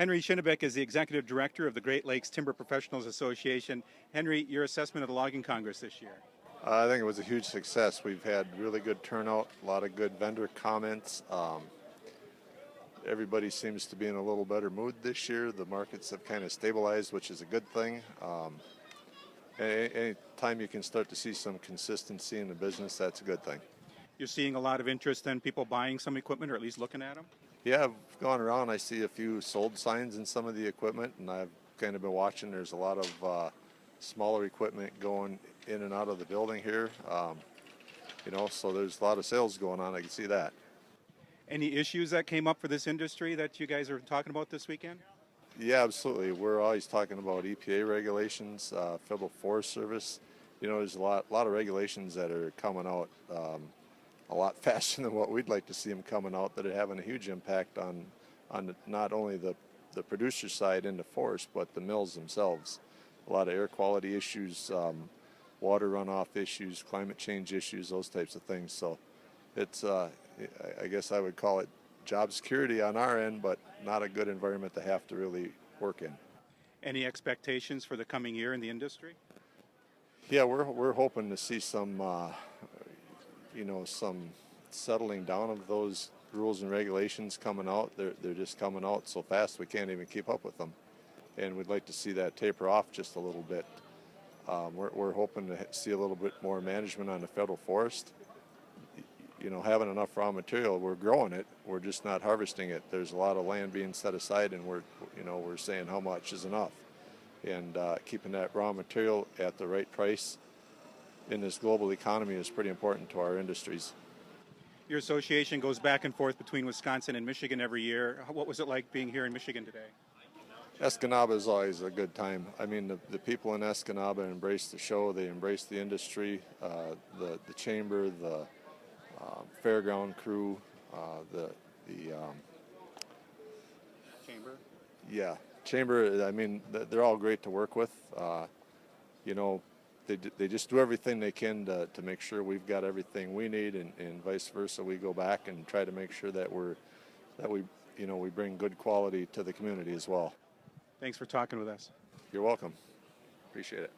Henry Schinnebeck is the Executive Director of the Great Lakes Timber Professionals Association. Henry, your assessment of the Logging Congress this year? I think it was a huge success. We've had really good turnout, a lot of good vendor comments. Everybody seems to be in a little better mood this year. The markets have kind of stabilized, which is a good thing. Any time you can start to see some consistency in the business, that's a good thing. You're seeing a lot of interest in people buying some equipment or at least looking at them? Yeah, I've gone around. I see a few sold signs in some of the equipment, and I've kind of been watching. There's a lot of smaller equipment going in and out of the building here. So there's a lot of sales going on. I can see that. Any issues that came up for this industry that you guys are talking about this weekend? Yeah, absolutely. We're always talking about EPA regulations, Federal Forest Service. There's a lot of regulations that are coming out a lot faster than what we'd like to see them coming out, that are having a huge impact on not only the producer side in the forest, but the mills themselves. A lot of air quality issues, water runoff issues, climate change issues, those types of things. So it's, I guess I would call it job security on our end, but not a good environment to have to really work in. Any expectations for the coming year in the industry? Yeah, we're hoping to see some some settling down of those rules and regulations coming out. They're just coming out so fast we can't even keep up with them, and we'd like to see that taper off just a little bit. We're hoping to see a little bit more management on the federal forest. Having enough raw material, we're growing it, we're just not harvesting it. There's a lot of land being set aside, and we're saying how much is enough, and keeping that raw material at the right price in this global economy is pretty important to our industries. Your association goes back and forth between Wisconsin and Michigan every year. What was it like being here in Michigan today? Escanaba is always a good time. I mean, the people in Escanaba embrace the show, they embrace the industry, the chamber, the fairground crew, the Chamber? Yeah, chamber. I mean, they're all great to work with. They just do everything they can to make sure we've got everything we need, and vice versa. We go back and try to make sure that we bring good quality to the community as well. Thanks for talking with us. You're welcome. Appreciate it.